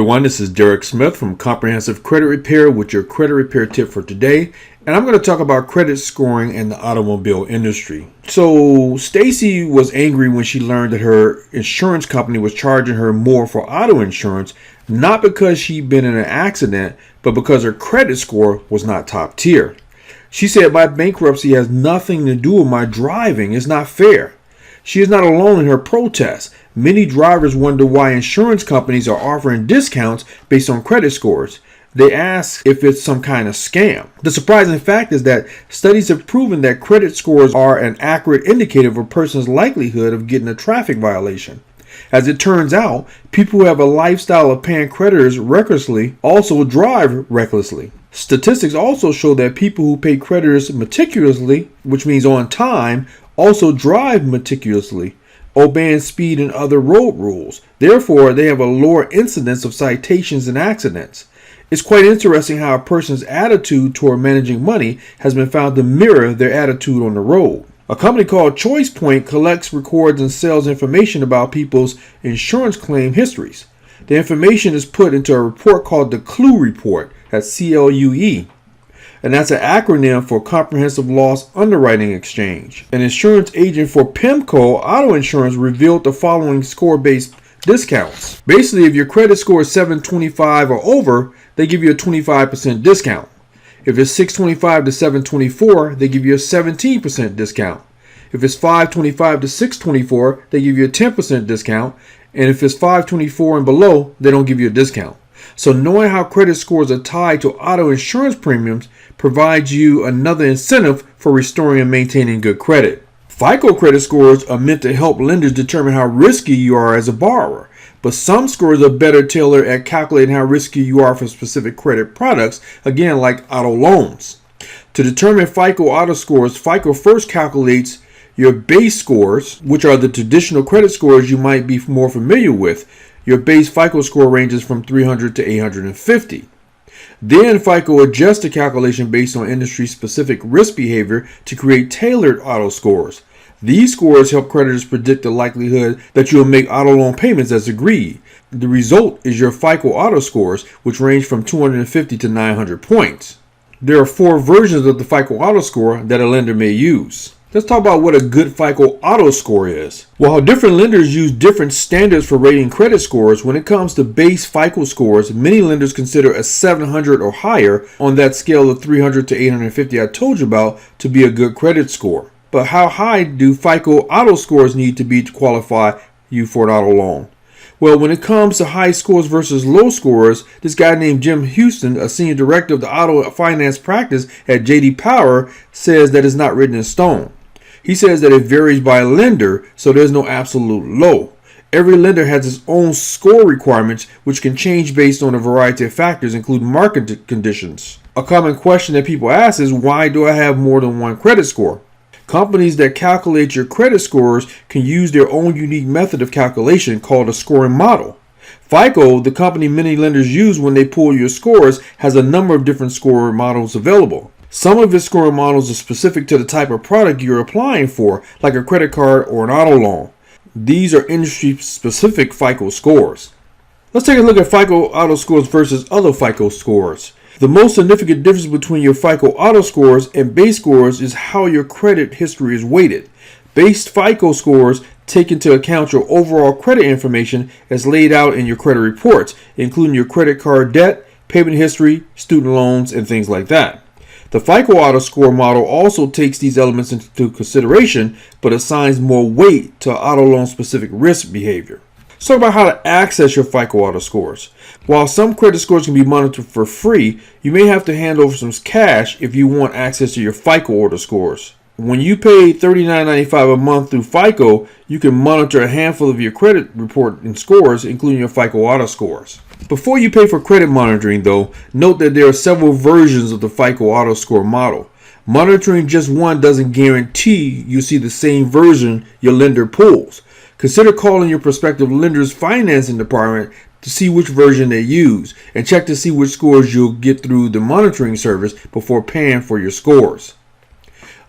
everyone, this is Derek Smith from Comprehensive Credit Repair with your credit repair tip for today. And I'm going to talk about credit scoring in the automobile industry. So Stacy was angry when she learned that her insurance company was charging her more for auto insurance, not because she'd been in an accident, but because her credit score was not top tier. She said, "My bankruptcy has nothing to do with my driving. It's not fair." She is not alone in her protest. Many drivers wonder why insurance companies are offering discounts based on credit scores. They ask if it's some kind of scam. The surprising fact is that studies have proven that credit scores are an accurate indicator of a person's likelihood of getting a traffic violation. As it turns out, people who have a lifestyle of paying creditors recklessly also drive recklessly. Statistics also show that people who pay creditors meticulously, which means on time, also drive meticulously, obeying speed and other road rules. Therefore, they have a lower incidence of citations and accidents. It's quite interesting how a person's attitude toward managing money has been found to mirror their attitude on the road. A company called ChoicePoint collects, records, and sells information about people's insurance claim histories. The information is put into a report called the CLUE report, that's CLUE. And that's an acronym for Comprehensive Loss Underwriting Exchange. An insurance agent for PIMCO Auto Insurance revealed the following score-based discounts. Basically, if your credit score is 725 or over, they give you a 25% discount. If it's 625 to 724, they give you a 17% discount. If it's 525 to 624, they give you a 10% discount. And if it's 524 and below, they don't give you a discount. So knowing how credit scores are tied to auto insurance premiums provides you another incentive for restoring and maintaining good credit. FICO credit scores are meant to help lenders determine how risky you are as a borrower, but some scores are better tailored at calculating how risky you are for specific credit products, again like auto loans. To determine FICO auto scores, FICO first calculates your base scores, which are the traditional credit scores you might be more familiar with. Your base FICO score ranges from 300 to 850. Then FICO adjusts the calculation based on industry-specific risk behavior to create tailored auto scores. These scores help creditors predict the likelihood that you will make auto loan payments as agreed. The result is your FICO auto scores, which range from 250 to 900 points. There are 4 versions of the FICO auto score that a lender may use. Let's talk about what a good FICO auto score is. While different lenders use different standards for rating credit scores, when it comes to base FICO scores, many lenders consider a 700 or higher on that scale of 300 to 850 I told you about to be a good credit score. But how high do FICO auto scores need to be to qualify you for an auto loan? Well, when it comes to high scores versus low scores, this guy named Jim Houston, a senior director of the auto finance practice at J.D. Power, says that it's not written in stone. He says that it varies by lender, so there's no absolute low. Every lender has its own score requirements, which can change based on a variety of factors, including market conditions. A common question that people ask is, why do I have more than one credit score? Companies that calculate your credit scores can use their own unique method of calculation called a scoring model. FICO, the company many lenders use when they pull your scores, has a number of different score models available. Some of its scoring models are specific to the type of product you're applying for, like a credit card or an auto loan. These are industry-specific FICO scores. Let's take a look at FICO auto scores versus other FICO scores. The most significant difference between your FICO auto scores and base scores is how your credit history is weighted. Base FICO scores take into account your overall credit information as laid out in your credit reports, including your credit card debt, payment history, student loans, and things like that. The FICO auto score model also takes these elements into consideration, but assigns more weight to auto loan specific risk behavior. Let's talk about how to access your FICO auto scores. While some credit scores can be monitored for free, you may have to hand over some cash if you want access to your FICO auto scores. When you pay $39.95 a month through FICO, you can monitor a handful of your credit report and scores, including your FICO auto scores. Before you pay for credit monitoring, though, note that there are several versions of the FICO auto score model. Monitoring just one doesn't guarantee you'll see the same version your lender pulls. Consider calling your prospective lender's financing department to see which version they use, and check to see which scores you'll get through the monitoring service before paying for your scores.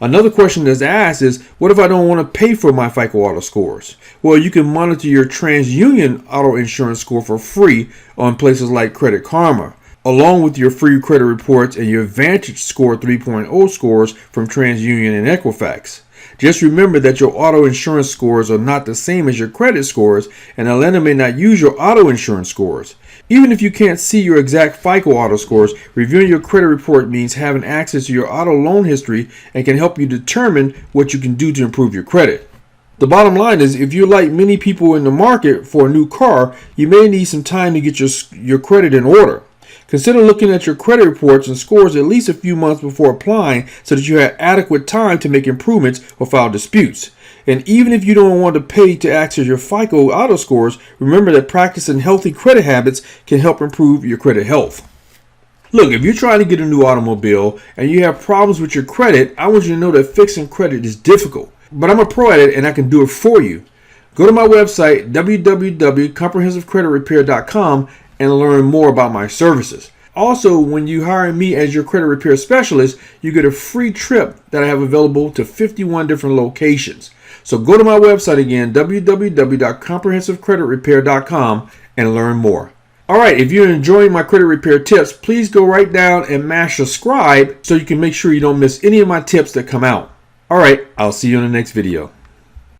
Another question that's asked is, what if I don't want to pay for my FICO auto scores? Well, you can monitor your TransUnion auto insurance score for free on places like Credit Karma, along with your free credit reports and your Vantage Score 3.0 scores from TransUnion and Equifax. Just remember that your auto insurance scores are not the same as your credit scores, and Atlanta may not use your auto insurance scores. Even if you can't see your exact FICO auto scores, reviewing your credit report means having access to your auto loan history and can help you determine what you can do to improve your credit. The bottom line is, if you're like many people in the market for a new car, you may need some time to get your credit in order. Consider looking at your credit reports and scores at least a few months before applying so that you have adequate time to make improvements or file disputes. And even if you don't want to pay to access your FICO auto scores, remember that practicing healthy credit habits can help improve your credit health. Look, if you're trying to get a new automobile and you have problems with your credit, I want you to know that fixing credit is difficult. But I'm a pro at it and I can do it for you. Go to my website, www.comprehensivecreditrepair.com, and learn more about my services. Also, when you hire me as your credit repair specialist, you get a free trip that I have available to 51 different locations. So go to my website again, www.comprehensivecreditrepair.com, and learn more. All right, if you're enjoying my credit repair tips, please go right down and mash subscribe so you can make sure you don't miss any of my tips that come out. All right, I'll see you in the next video.